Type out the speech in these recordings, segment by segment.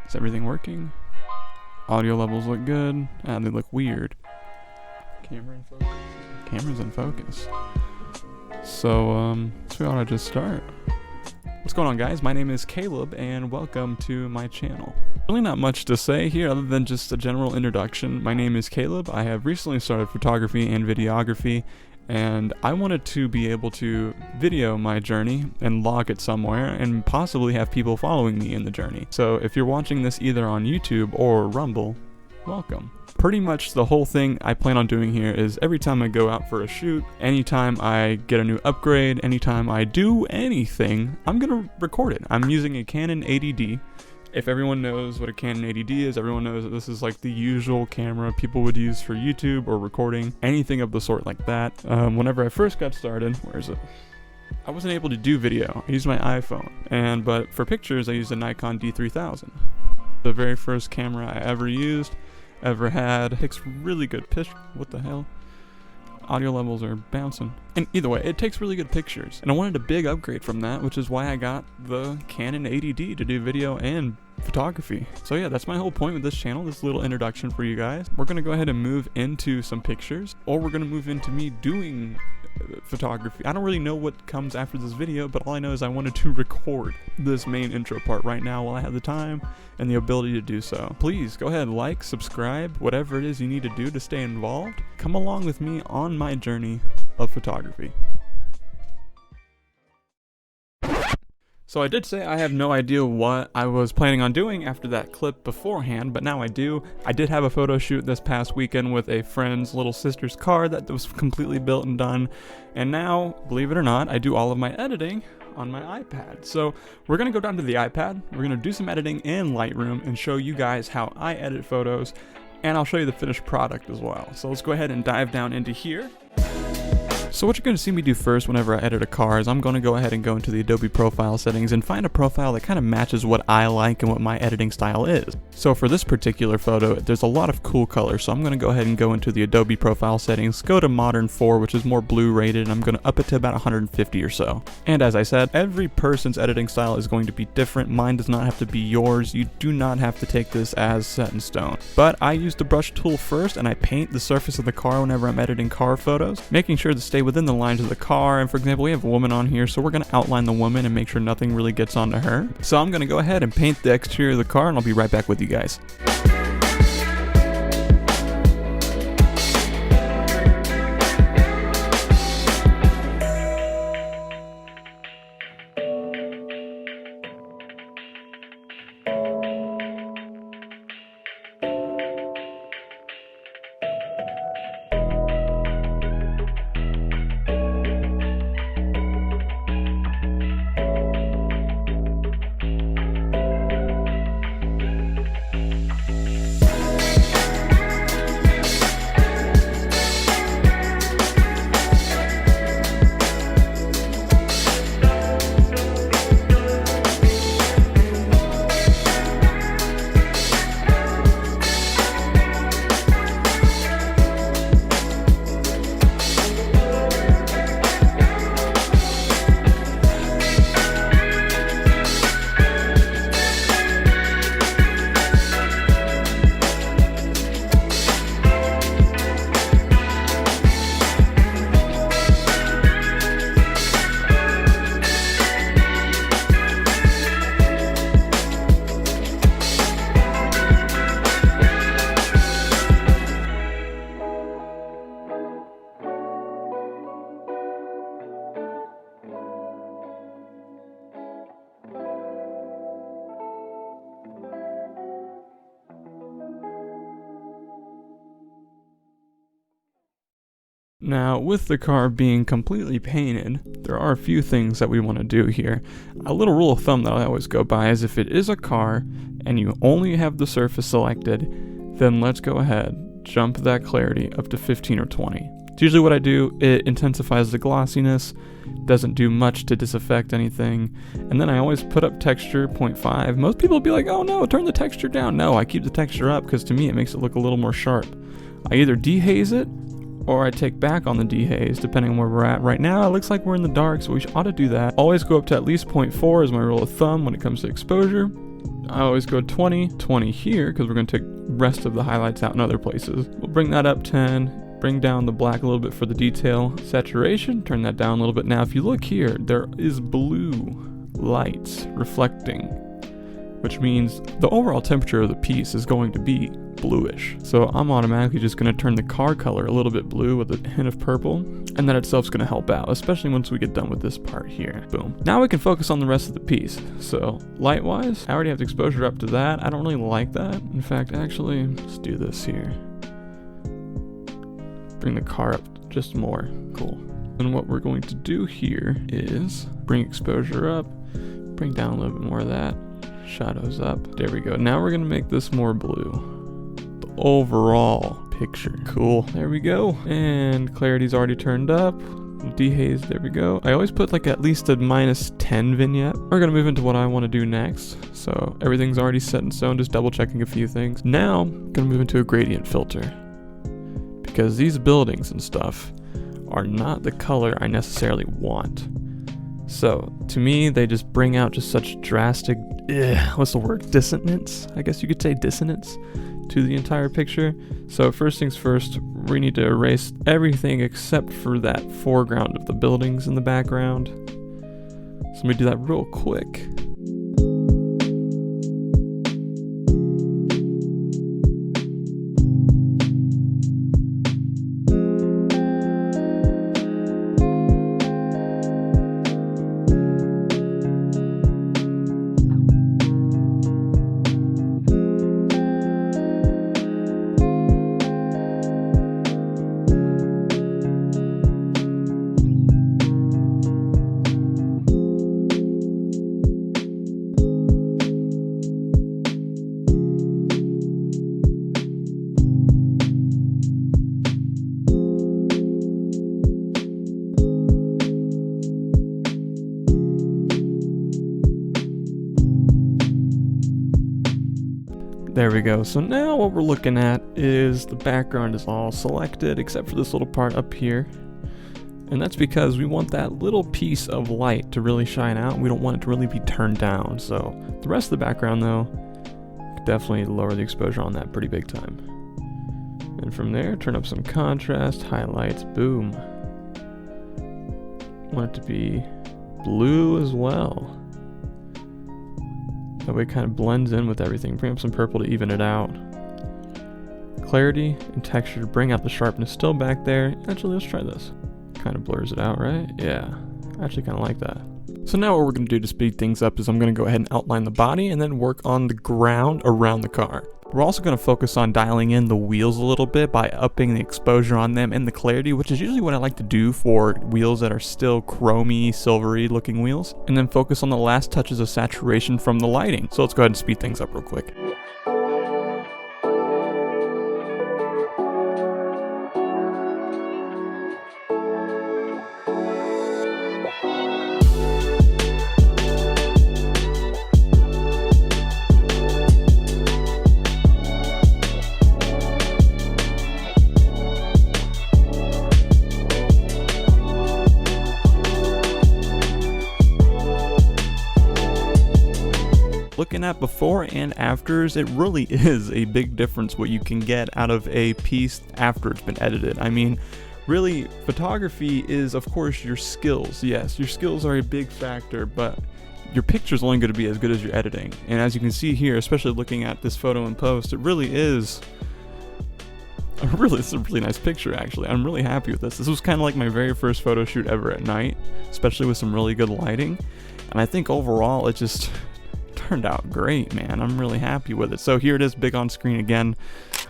Is everything working? Audio levels look good. Ah, they look weird. Camera in focus. Camera's in focus. So we ought to just start. What's going on, guys? My name is Caleb and welcome to my channel. Really not much to say here other than just a general introduction. My name is Caleb. I have recently started photography and videography, and I wanted to be able to video my journey and log it somewhere and possibly have people following me in the journey. So if you're watching this either on YouTube or Rumble, welcome. Pretty much the whole thing I plan on doing here is every time I go out for a shoot, anytime I get a new upgrade, anytime I do anything, I'm gonna record it. I'm using a Canon 80D. If everyone knows what a Canon 80D is, everyone knows that this is like the usual camera people would use for YouTube or recording, anything of the sort like that. Whenever I first got started, where is it? I wasn't able to do video. I used my iPhone, but for pictures I used a Nikon D3000. The very first camera I ever used, ever had. It takes really good pictures. What the hell? Audio levels are bouncing. And either way, it takes really good pictures. And I wanted a big upgrade from that, which is why I got the Canon 80D to do video and photography. So yeah, that's my whole point with this channel, this little introduction for you guys. We're gonna go ahead and move into some pictures, or we're gonna move into me doing photography. I don't really know what comes after this video, but all I know is I wanted to record this main intro part right now while I have the time and the ability to do so. Please go ahead, like, subscribe, whatever it is you need to do to stay involved. Come along with me on my journey of photography. So I did say I have no idea what I was planning on doing after that clip beforehand, but now I do. I did have a photo shoot this past weekend with a friend's little sister's car that was completely built and done. And now, believe it or not, I do all of my editing on my iPad. So we're gonna go down to the iPad, we're gonna do some editing in Lightroom and show you guys how I edit photos, and I'll show you the finished product as well. So let's go ahead and dive down into here. So what you're going to see me do first whenever I edit a car is I'm going to go ahead and go into the Adobe profile settings and find a profile that kind of matches what I like and what my editing style is. So for this particular photo, there's a lot of cool colors, so I'm going to go ahead and go into the Adobe profile settings, go to Modern 4, which is more blue rated, and I'm going to up it to about 150 or so. And as I said, every person's editing style is going to be different. Mine does not have to be yours. You do not have to take this as set in stone. But I use the brush tool first, and I paint the surface of the car whenever I'm editing car photos, making sure to stay within the lines of the car. And for example, we have a woman on here, so we're going to outline the woman and make sure nothing really gets onto her. So I'm going to go ahead and paint the exterior of the car, and I'll be right back with you guys. Now, with the car being completely painted, there are a few things that we want to do here. A little rule of thumb that I always go by is if it is a car and you only have the surface selected, then let's go ahead, jump that clarity up to 15 or 20. It's usually what I do. It intensifies the glossiness, doesn't do much to disaffect anything, and then I always put up texture 0.5. Most people will be like, oh no, turn the texture down. No, I keep the texture up because to me it makes it look a little more sharp. I either dehaze it or I take back on the dehaze depending on where we're at. Right now it looks like we're in the dark, so we ought to do that. Always go up to at least 0.4 is my rule of thumb when it comes to exposure. I always go 20 here because we're going to take rest of the highlights out in other places. We'll bring that up 10, bring down the black a little bit for the detail. Saturation, turn that down a little bit. Now if you look here, there is blue lights reflecting, which means the overall temperature of the piece is going to be bluish. So I'm automatically just going to turn the car color a little bit blue with a hint of purple, and that itself is going to help out, especially once we get done with this part here. Boom. Now we can focus on the rest of the piece. So light wise, I already have the exposure up to that. I don't really like that. In fact, actually, let's do this here. Bring the car up just more. Cool. And what we're going to do here is bring exposure up, bring down a little bit more of that, shadows up. There we go. Now we're going to make this more blue. Overall picture. Cool. There we go. And clarity's already turned up. Dehaze, there we go. I always put like at least a -10 vignette. We're gonna move into what I want to do next. So everything's already set in stone, just double checking a few things. Now I'm gonna move into a gradient filter, because these buildings and stuff are not the color I necessarily want. So to me, they just bring out just such drastic, what's the word? Dissonance? I guess you could say dissonance to the entire picture. So first things first, we need to erase everything except for that foreground of the buildings in the background. So let me do that real quick. There we go. So now what we're looking at is the background is all selected except for this little part up here. And that's because we want that little piece of light to really shine out. We don't want it to really be turned down. So the rest of the background though, definitely lower the exposure on that pretty big time. And from there, turn up some contrast, highlights, boom. Want it to be blue as well. That way it kind of blends in with everything. Bring up some purple to even it out. Clarity and texture to bring out the sharpness still back there. Actually, let's try this. Kind of blurs it out, right? Yeah, I actually kind of like that. So now what we're going to do to speed things up is I'm going to go ahead and outline the body and then work on the ground around the car. We're also going to focus on dialing in the wheels a little bit by upping the exposure on them and the clarity, which is usually what I like to do for wheels that are still chromy, silvery looking wheels. And then focus on the last touches of saturation from the lighting. So let's go ahead and speed things up real quick. Looking at before and afters, it really is a big difference what you can get out of a piece after it's been edited. I mean, really, photography is, of course, your skills. Yes, your skills are a big factor, but your picture's only going to be as good as your editing. And as you can see here, especially looking at this photo in post, it really is it's a really nice picture, actually. I'm really happy with this. This was kind of like my very first photo shoot ever at night, especially with some really good lighting. And I think overall it just turned out great, man. I'm really happy with it. So here it is, big on screen again.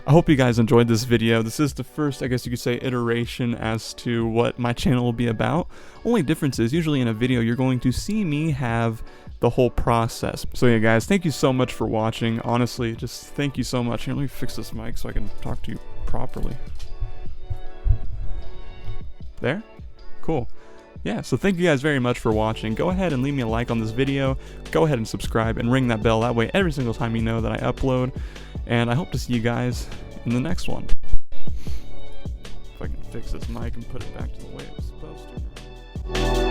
I hope you guys enjoyed this video. This is the first, I guess you could say, iteration as to what my channel will be about. Only difference is usually in a video you're going to see me have the whole process. So yeah guys, thank you so much for watching. Honestly, just thank you so much. Here, let me fix this mic so I can talk to you properly. There? Cool. Yeah, so thank you guys very much for watching. Go ahead and leave me a like on this video. Go ahead and subscribe and ring that bell. That way every single time you know that I upload. And I hope to see you guys in the next one. If I can fix this mic and put it back to the way it was supposed to.